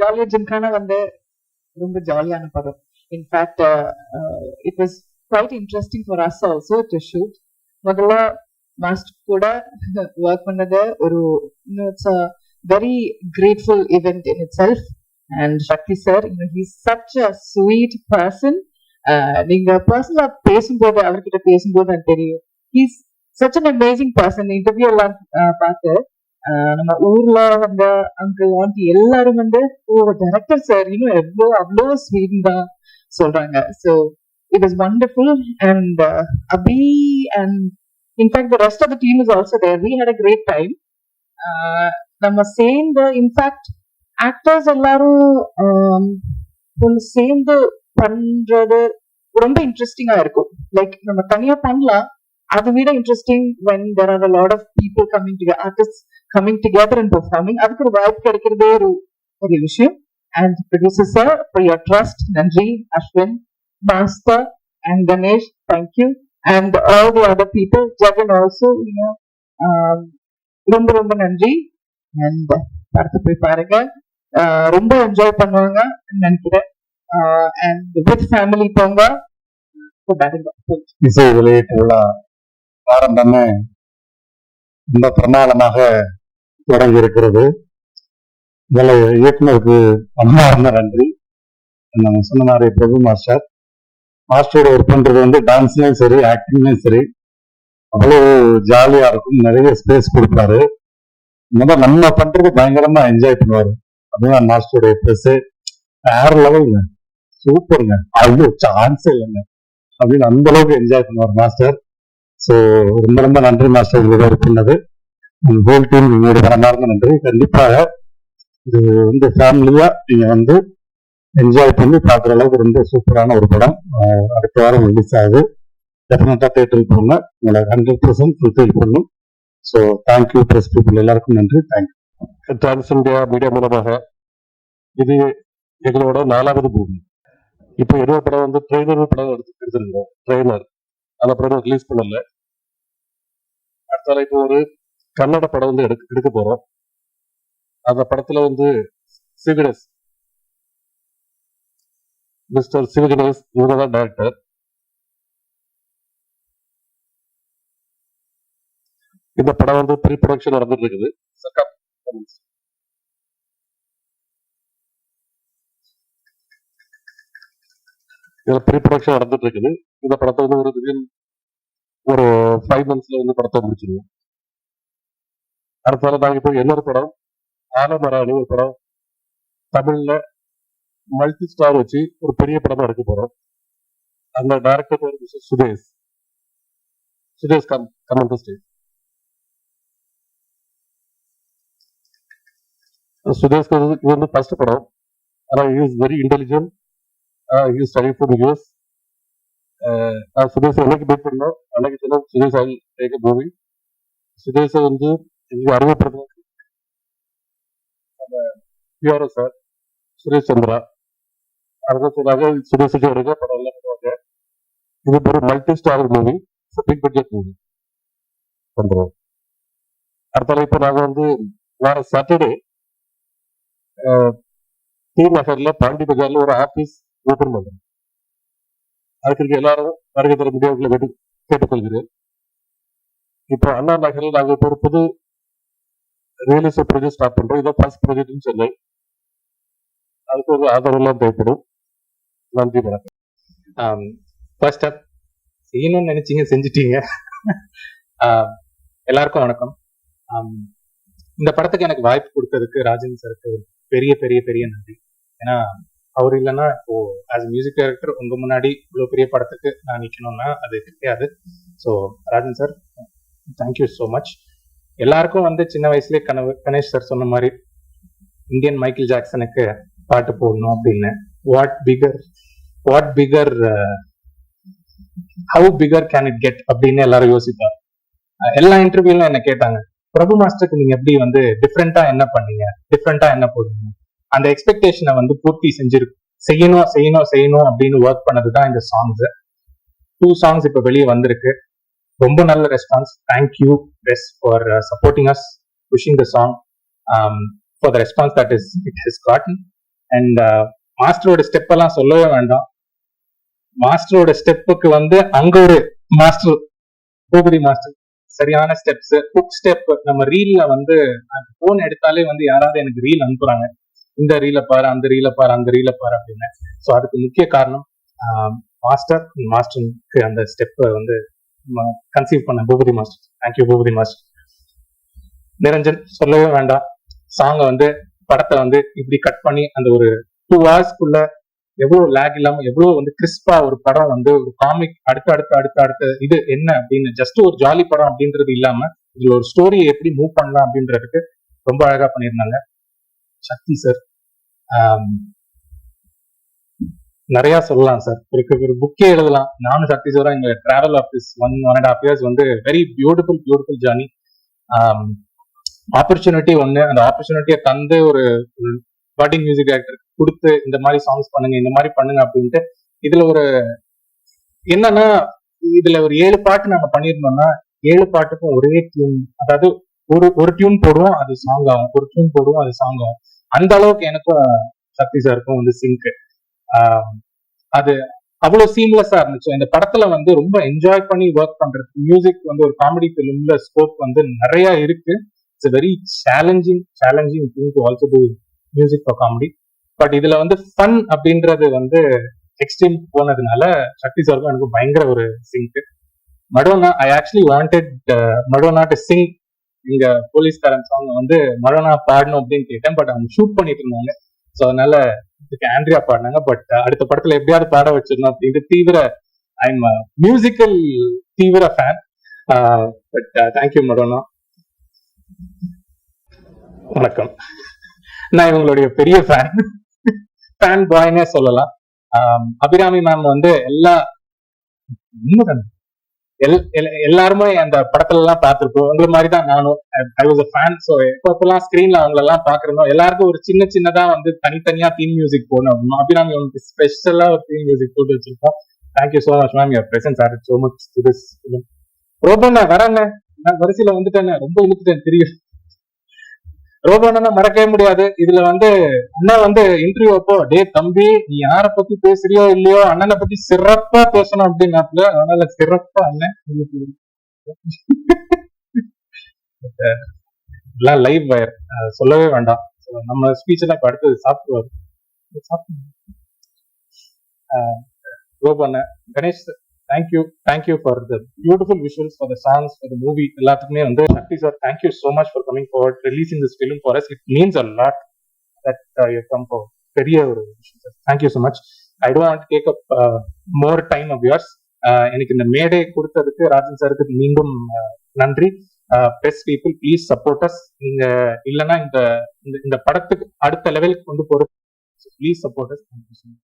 ஜாலியா ஜிம்கானா வந்து ரொம்ப ஜாலியான படம். In fact it was quite interesting for us also to shoot. முதல்ல மாஸ்டர் கூட ஒர்க் பண்ணது ஒரு it's a very grateful event in itself. And Sakthi sir he's such a sweet person. நீங்க பர்சனலா பேசும்போது அவர்கிட்ட பேசும்போது எனக்கு தெரியும் he's such an amazing person. Interview எல்லாம் பார்த்து நம்ம ஊர்ல வந்த அங்கிள் ஆண்டி எல்லாரும் வந்து டைரக்டர் சார் இன்னும் அவ்வளோ ஸ்வீட் தான் சொல்றாங்க. So it was wonderful. And Abhi and in fact the rest of the team is also there. We had a great time. நம்ம சேர்ந்து இன்ஃபேக்ட் ஆக்டர்ஸ் எல்லாரும் ஒன்று சேர்ந்து பண்றது ரொம்ப இன்ட்ரெஸ்டிங்கா இருக்கும். லைக் நம்ம தனியா பண்ணலாம், அதை விட interesting when there are a lot of people coming together, artists coming together and performing. அதுக்கு ஒரு வாய்ப்பு கிடைக்கிறதே ஒரு விஷயம். And producer sir, for your trust, நன்றி. Ashwin, master and Ganesh, thank you. And all the other people, Jagan also, ரொம்ப ரொம்ப நன்றி. And படத்தை போய் பாருங்க, ரொம்ப என்ஜாய் பண்ணுவாங்க நினைக்கிறேன். And with family போங்க. இசை வெளியீட்டு விழா ஆரம்பமே ரொம்ப பிரமாதமாக தொடங்கி இருக்கிறது. இதில் இயக்குனருக்கு மனமார்ந்த நன்றி. நம்ம சொன்ன மாதிரி பிரபு மாஸ்டரோட ஒர்க் பண்றது வந்து டான்ஸ்லயும் சரி ஆக்டிங்லயும் சரி அவ்வளவு ஜாலியா இருக்கும். நிறைய ஸ்பேஸ் கொடுப்பாரு. முதல் நம்ம பண்றது பயங்கரமா என்ஜாய் பண்ணுவாரு. அதுதான் மாஸ்டருடைய பிளஸ். வேற லெவலுங்க, சூப்பருங்க, அது சான்ஸ் இல்லைங்க அப்படின்னு அந்த அளவுக்கு என்ஜாய் பண்ணுவார் மாஸ்டர். ஸோ ரொம்ப ரொம்ப நன்றி மாஸ்டர் உங்களோட ஒர்க் பண்ணது. ஹோல் டீம் உங்களுடைய மனமார்ந்த நன்றி. கண்டிப்பாக இது வந்து ஃபேமிலியா நீங்க வந்து என்ஜாய் பண்ணி பார்க்குற அளவுக்கு ரொம்ப சூப்பரான ஒரு படம். அடுத்த வாரம் ரிலீஸ் ஆகுது. டெஃபினட்டா தேட்டருக்கு போங்க, உங்களை 100% ஃபுல்ஃபில் பண்ணும். ஸோ தேங்க்யூ பிரஸ் பீப்புள் எல்லாருக்கும் நன்றி. தேங்க்யூ. டான்ஸ் இந்தியா மீடியா மூலமாக இது எங்களோட 4வது பூமி. இப்போ ஏதோ படம் வந்து ட்ரெய்லர் படம் எடுத்துருக்கோம். ட்ரெய்லர் அந்த படம் ரிலீஸ் பண்ணல. அடுத்தால இப்போ ஒரு கன்னட படம் வந்து எடுக்க போறோம். அந்த படத்துல வந்து சிவகணேஷ், மிஸ்டர் சிவகணேஷ் இவங்க தான் டைரக்டர். இந்த படம் வந்து ப்ரீ ப்ரொடக்ஷன் நடந்துட்டு இருக்குது. இதுல ப்ரீ ப்ரொடக்ஷன் நடந்துட்டு இருக்குது. இந்த படத்தை வந்து ஒரு 5 monthsல வந்து படத்தை முடிச்சிருவோம். அடுத்தால நாங்க இப்போ இன்னொரு படம் ஆலமராணி ஒரு படம் தமிழ்ல மல்டி ஸ்டார் வச்சு ஒரு பெரிய படமா எடுக்க போறோம். அந்த டைரக்டர் பேர் மிஸ்டர் சுதேஷ் கமெண்ட் ஸ்டேஜ். சுதேஷ்க்கு இது வந்து ஃபர்ஸ்ட் படம். ஆனா he is very intelligent. he studied from US. Sudesh என்னைக்கு மீட் பண்ணோம் அன்னைக்கு சொன்ன சுதேஷ் ஆகி டேக் a movie. சுதேஷை வந்து இங்கே அறிமுகப்படுத்த நம்ம பிஆர்ஓ சார் சுரேஷ் சந்திரா அவங்க சொன்னாங்க சுதேஷுக்கு எடுக்க படம் எல்லாம் பண்ணுவாங்க. இது ஒரு multi star movie, big budget movie பண்றோம். அடுத்தால இப்போ நாங்கள் வந்து வேற சாட்டர்டே டி நகர்ல பாண்டி பஜார்ல ஒரு ஆபீஸ் ஓபன் பண்றோம். அதுக்கு எல்லாரும் வருகை தர முடியாத கேட்டுக்கொள்கிறேன். இப்போ அண்ணா நகரில் நாங்கள் இப்போ ஒரு புது ரியல் எஸ்டேட் ப்ராஜெக்ட் ஸ்டார்ட் பண்றோம். இதான் ஃபர்ஸ்ட் ப்ராஜெக்ட்னு சொன்னேன். அதுக்கு ஒரு ஆதரவெல்லாம் தேவைப்படும். நன்றி, வணக்கம். ஃபர்ஸ்ட் அப் செய்யணும்னு நினைச்சீங்க, செஞ்சுட்டீங்க. எல்லாருக்கும் வணக்கம். இந்த படத்துக்கு எனக்கு வாய்ப்பு கொடுத்ததுக்கு ராஜன் சாருக்கு பெரிய பெரிய பெரிய நன்றி. ஏன்னா அவர் இல்லைன்னா இப்போ ஆஸ் மியூசிக் டைரக்டர் உங்க முன்னாடி இவ்வளோ பெரிய படத்துக்கு நான் நிற்கணும்னா அது கிடையாது. So Rajan sir, thank you so much. எல்லாருக்கும் வந்து சின்ன வயசுலேயே கணேஷ் சார் சொன்ன மாதிரி இந்தியன் மைக்கேல் ஜாக்சனுக்கு பாட்டு போடணும் அப்படின்னு. What figure how figure can it get அப்படின்னு எல்லாரும் யோசிப்பாங்க. எல்லா இன்டர்வியூலும் என்ன கேட்டாங்க, பிரபு மாஸ்டருக்கு நீங்க எப்படி வந்து டிஃப்ரெண்டா என்ன பண்ணீங்க, டிஃப்ரெண்டா என்ன போடுறீங்க, அந்த எக்ஸ்பெக்டேஷனை வந்து பூர்த்தி செய்யணும் அப்படின்னு ஒர்க் பண்ணதுதான் இந்த சாங்ஸ். 2 songs இப்ப வெளியே வந்திருக்கு. ரொம்ப நல்ல ரெஸ்பான்ஸ். தேங்க்யூ ரெஸ் for supporting us, pushing the song, for the response that it has gotten. And மாஸ்டரோட ஸ்டெப் எல்லாம் சொல்லவே வேண்டாம். மாஸ்டரோட ஸ்டெப்புக்கு வந்து அங்க ஒரு மாஸ்டர், பூபதி மாஸ்டர், சரியான ஸ்டெப்ஸ், ஹுக் ஸ்டெப். நம்ம ரீல்ல வந்து போன் எடுத்தாலே வந்து யாராவது எனக்கு ரீல் அனுப்புறாங்க, இந்த ரீல பாரு, அந்த ரீல பாரு, அந்த ரீல பாரு அப்படின்னு. ஸோ அதுக்கு முக்கிய காரணம் மாஸ்டருக்கு அந்த ஸ்டெப்பை வந்து கன்சீவ் பண்ண Boopathi master. Thank you Boopathi master. Niranjan சொல்லவே வேண்டாம். சாங்கை வந்து படத்தை வந்து இப்படி கட் பண்ணி அந்த ஒரு 2 hours எவ்வளவு லேக் இல்லாம எவ்வளவு வந்து கிறிஸ்பா ஒரு படம் வந்து ஒரு காமிக் அடுத்த இது என்ன அப்படின்னு ஜஸ்ட் ஒரு ஜாலி படம் அப்படின்றது இல்லாம இதுல ஒரு ஸ்டோரியை எப்படி மூவ் பண்ணலாம் அப்படின்றதுக்கு ரொம்ப அழகா பண்ணியிருந்தாங்க. சக்தி சார் நிறைய சொல்லலாம் சார். ஒரு புக்கே எழுதலாம். நானும் சக்தி சாரும் எங்க டிராவல் ஆஃப் திஸ் 1.5 years வந்து வெரி பியூட்டிஃபுல் ஜர்னி. ஆப்பர்ச்சுனிட்டி ஒண்ணு, அந்த ஆப்பர்ச்சுனிட்டியை தந்து ஒரு பட்டிங் மியூசிக் டைரக்டர் கொடுத்து இந்த மாதிரி சாங்ஸ் பண்ணுங்க, இந்த மாதிரி பண்ணுங்க அப்படின்ட்டு. இதுல ஒரு என்னன்னா, இதுல ஒரு 7 பாட்டு நாங்க பண்ணிருந்தோம்னா 7 பாட்டுக்கும் ஒரே டியூன், அதாவது ஒரு டியூன் போடுவோம் அது சாங் ஆகும், ஒரு டியூன் போடுவோம் அது சாங் ஆகும். அந்த அளவுக்கு எனக்கும் சக்தி சாருக்கும் வந்து சிங்க். அது அவ்வளவு சீம்லெஸ்ஸா இருந்துச்சு. இந்த படத்துல வந்து ரொம்ப என்ஜாய் பண்ணி ஒர்க் பண்றது. மியூசிக் வந்து ஒரு காமெடி ஃபிலிம்ல ஸ்கோப் வந்து நிறைய இருக்கு. It's very challenging thing to also do music for comedy. But இதுல வந்து ஃபன் அப்படின்றது வந்து எக்ஸ்ட்ரீம் போனதுனால சக்தி சாருக்கும் எனக்கு பயங்கர ஒரு sync. Madonna, I actually wanted Madonna to sing இங்க போலீஸ்காரன் சாங் வந்து மடோனா பாடணும் அப்படின்னு கேட்டேன். பட் அவங்க ஷூட் பண்ணிட்டு இருந்தாங்க. ஸோ அதனால இதுக்கு ஆண்ட்ரியா பாடினாங்க. பட் அடுத்த படத்துல எப்படியாவது பாட வச்சிடணும் அப்படின்ட்டு தீவிர ஐம் மியூசிக்கல் தீவிர ஃபேன். But thank you Madonna. வணக்கம். நான் இவங்களுடைய பெரிய ஃபேன் பாய்னே சொல்லலாம். அபிராமி மேம் வந்து எல்லாருமே அந்த படத்துல எல்லாம் பார்த்திருப்போம். உங்களை மாதிரிதான் நானும் I was a fan. So எப்பெல்லாம் ஸ்கிரீன்ல அவங்கள எல்லாம் பாக்குறோம், எல்லாருக்கும் ஒரு சின்னதா வந்து தனித்தனியா தீம் மியூசிக் போடணும். அபிராமி உங்களுக்கு ஸ்பெஷலா ஒரு தீம் மியூசிக் போட்டு வச்சிருக்கோம். Thank you so much ma'am, your presence added so much to this film. ரோபோண்ணா வராங்க, நான் வரிசையில வந்துட்டேன், ரொம்ப இழுத்துட்டேன் தெரியும். ரோபோனா மறக்கவே முடியாது. இதுல வந்து அண்ணா வந்து இன்டர்வியூ அப்போ, டே தம்பி நீ யார பத்தி பேசுறியோ இல்லையோ அண்ணனை பத்தி சிறப்பா பேசணும் அப்படின்னாப்புல. அதனால சிறப்பா அண்ணன் எல்லாம் லைவ் வயர் சொல்லவே வேண்டாம். நம்ம ஸ்பீச் எல்லாம் இப்ப அடுத்தது சாப்பிடுவாரு. ரோபோண்ண Ganesh, thank you for the beautiful visuals, for the songs, for the movie, எல்லாத்துக்குமே வந்து Sakthi sir thank you so much for coming forward, releasing this film for us. It means a lot that you come for. பெரிய ஒரு விஷயம் sir. Thank you so much. I don't want to take up more time of yours. எனக்கு இந்த மேடை கொடுத்ததுக்கு ராஜன் சாருக்கு மீண்டும் நன்றி. Press people please support as. நீங்க இல்லைன்னா இந்த படத்துக்கு அடுத்த லெவலுக்கு கொண்டு போறது. Please support as. Thank you so much.